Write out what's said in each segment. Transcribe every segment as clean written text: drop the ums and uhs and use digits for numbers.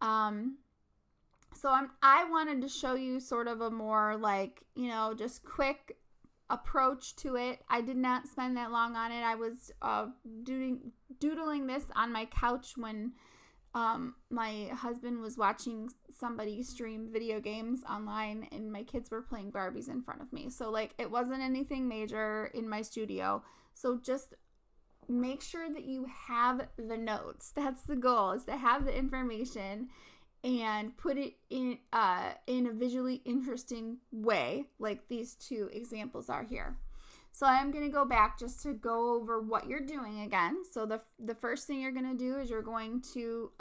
So I wanted to show you sort of a more like, just quick approach to it. I did not spend that long on it. I was doodling this on my couch when my husband was watching somebody stream video games online, and my kids were playing Barbies in front of me. So like, it wasn't anything major in my studio. So just make sure that you have the notes. That's the goal, is to have the information and put it in a visually interesting way, like these two examples are here. So I'm going to go back just to go over what you're doing again. So the first thing you're going to do is you're going to,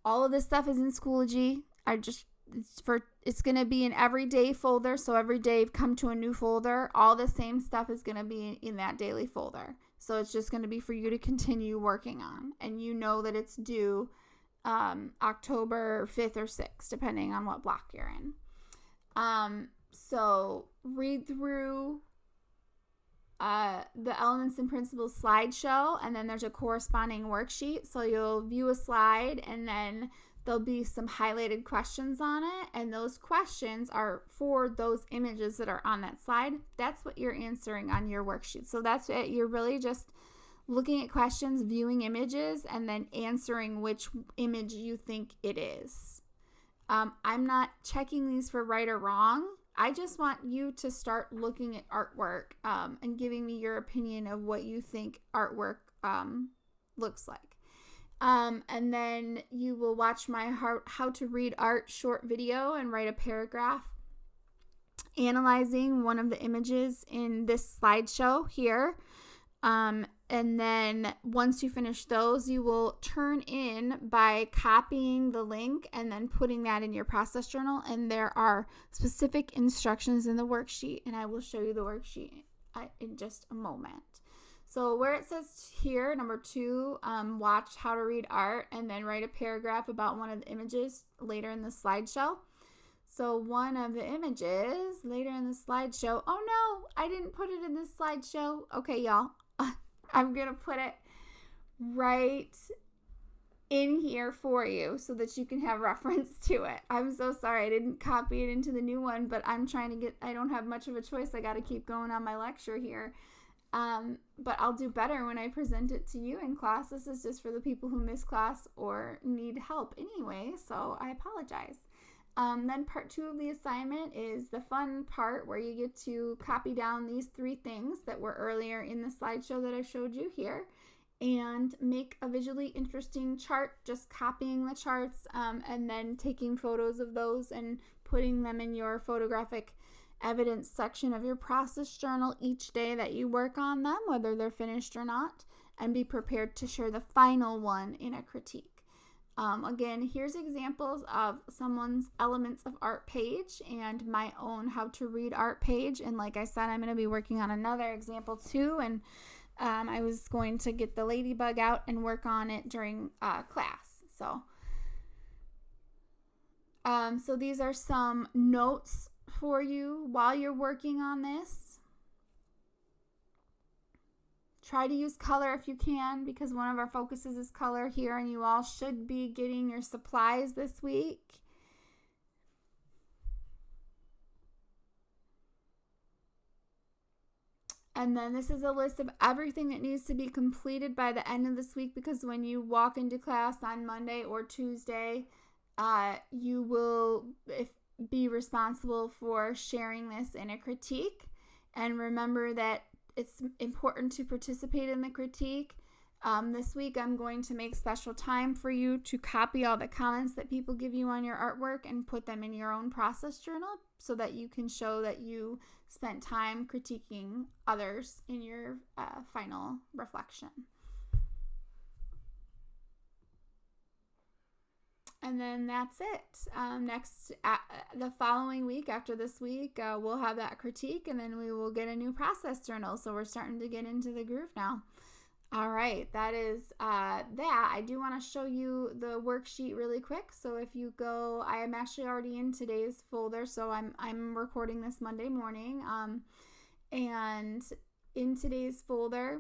all of this stuff is in Schoology. It's going to be an everyday folder. So every day you've come to a new folder. All the same stuff is going to be in that daily folder. So it's just going to be for you to continue working on. And you know that it's due October 5th or 6th, depending on what block you're in. So read through the Elements and Principles slideshow, and then there's a corresponding worksheet. So you'll view a slide, and then there'll be some highlighted questions on it, and those questions are for those images that are on that slide. That's what you're answering on your worksheet. So that's it. You're really just looking at questions, viewing images, and then answering which image you think it is. I'm not checking these for right or wrong. I just want you to start looking at artwork and giving me your opinion of what you think artwork looks like. And then you will watch my how to read art short video and write a paragraph analyzing one of the images in this slideshow here. And then once you finish those, you will turn in by copying the link and then putting that in your process journal. And there are specific instructions in the worksheet, and I will show you the worksheet in just a moment. So where it says here, number 2, watch how to read art and then write a paragraph about one of the images later in the slideshow. So one of the images later in the slideshow, oh no, I didn't put it in this slideshow. Okay, y'all. I'm going to put it right in here for you so that you can have reference to it. I'm so sorry I didn't copy it into the new one, but I don't have much of a choice. I got to keep going on my lecture here. But I'll do better when I present it to you in class. This is just for the people who miss class or need help anyway, so I apologize. Then part 2 of the assignment is the fun part where you get to copy down these 3 things that were earlier in the slideshow that I showed you here and make a visually interesting chart, just copying the charts and then taking photos of those and putting them in your photographic evidence section of your process journal each day that you work on them, whether they're finished or not, and be prepared to share the final one in a critique. Again, here's examples of someone's Elements of Art page and my own How to Read Art page. And like I said, I'm going to be working on another example too. And I was going to get the ladybug out and work on it during class. So these are some notes for you while you're working on this. Try to use color if you can, because one of our focuses is color here, and you all should be getting your supplies this week. And then this is a list of everything that needs to be completed by the end of this week, because when you walk into class on Monday or Tuesday, you will be responsible for sharing this in a critique. And remember that it's important to participate in the critique. This week, I'm going to make special time for you to copy all the comments that people give you on your artwork and put them in your own process journal so that you can show that you spent time critiquing others in your final reflection. And then that's it. The following week, after this week, we'll have that critique, and then we will get a new process journal. So we're starting to get into the groove now. All right, that is that. I do want to show you the worksheet really quick. So if you go, I am actually already in today's folder. So I'm recording this Monday morning. And in today's folder,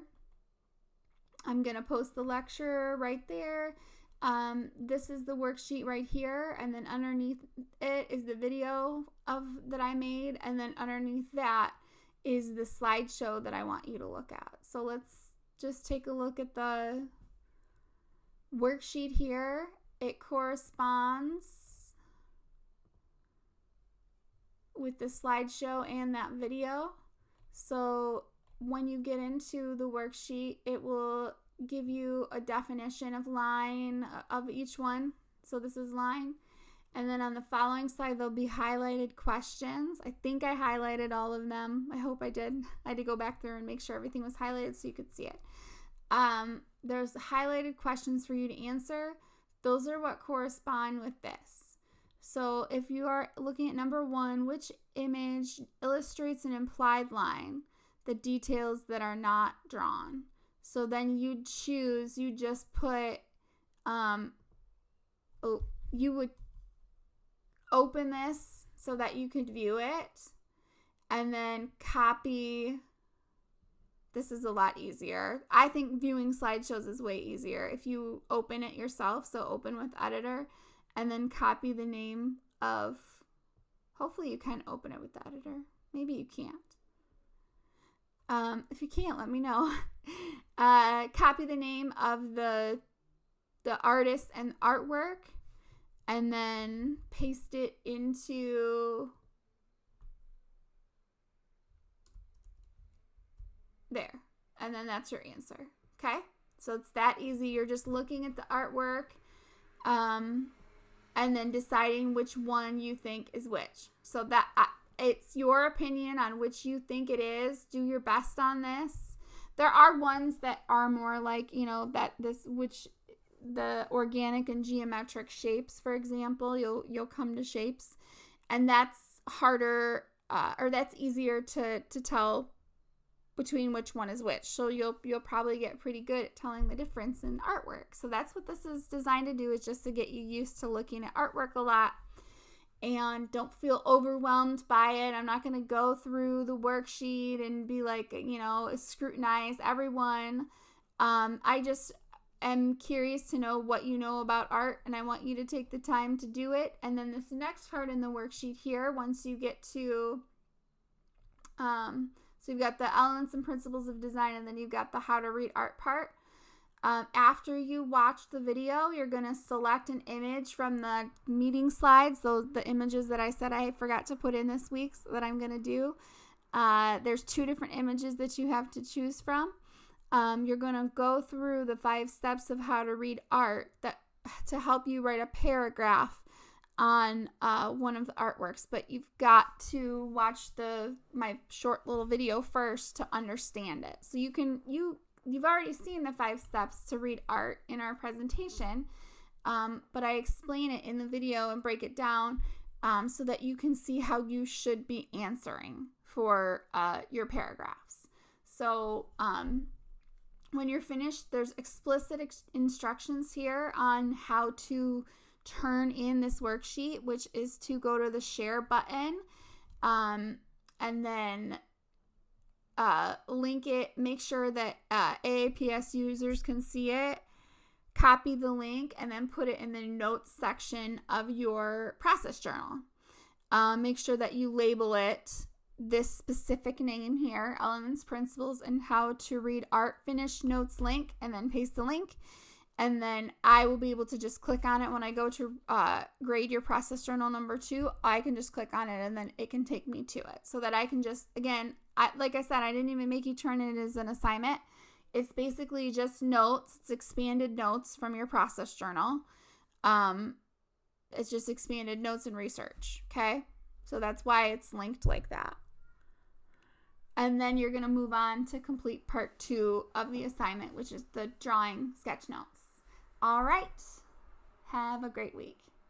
I'm gonna post the lecture right there. This is the worksheet right here, and then underneath it is the video that I made, and then underneath that is the slideshow that I want you to look at. So let's just take a look at the worksheet here. It corresponds with the slideshow and that video. So when you get into the worksheet, it will give you a definition of line of each one. So this is line. And then on the following slide, there'll be highlighted questions. I think I highlighted all of them. I hope I did. I had to go back through and make sure everything was highlighted so you could see it. There's highlighted questions for you to answer. Those are what correspond with this. So if you are looking at number 1, which image illustrates an implied line, the details that are not drawn? So then you just put, you would open this so that you could view it, and then copy. This is a lot easier. I think viewing slideshows is way easier if you open it yourself. So open with editor, and then copy the name of, hopefully you can open it with the editor. Maybe you can't. If you can't, let me know. Copy the name of the artist and artwork, and then paste it into there. And then that's your answer. Okay? So it's that easy. You're just looking at the artwork, and then deciding which one you think is which. So that it's your opinion on which you think it is. Do your best on this. There are ones that are more like, which the organic and geometric shapes, for example, you'll come to shapes, and that's harder, or that's easier to tell between which one is which. So you'll probably get pretty good at telling the difference in artwork. So that's what this is designed to do, is just to get you used to looking at artwork a lot. And don't feel overwhelmed by it. I'm not going to go through the worksheet and be like, scrutinize everyone. I just am curious to know what you know about art, and I want you to take the time to do it. And then this next part in the worksheet here, once you get to, so you've got the elements and principles of design, and then you've got the how to read art part. After you watch the video, you're going to select an image from the meeting slides, the images that I said I forgot to put in this week that I'm going to do. There's 2 different images that you have to choose from. You're going to go through the 5 steps of how to read art to help you write a paragraph on one of the artworks, but you've got to watch my short little video first to understand it. So you've already seen the 5 steps to read art in our presentation, but I explain it in the video and break it down so that you can see how you should be answering for your paragraphs. So when you're finished, there's explicit instructions here on how to turn in this worksheet, which is to go to the share button, and then link it, make sure that AAPS users can see it, copy the link, and then put it in the notes section of your process journal. Make sure that you label it this specific name here, Elements, Principles, and How to Read Art Finished Notes link, and then paste the link. And then I will be able to just click on it when I go to grade your process journal number 2. I can just click on it, and then it can take me to it, so that I can just, again, like I said, I didn't even make you turn it as an assignment. It's basically just notes. It's expanded notes from your process journal. It's just expanded notes and research, okay? So that's why it's linked like that. And then you're going to move on to complete part 2 of the assignment, which is the drawing sketch notes. All right. Have a great week.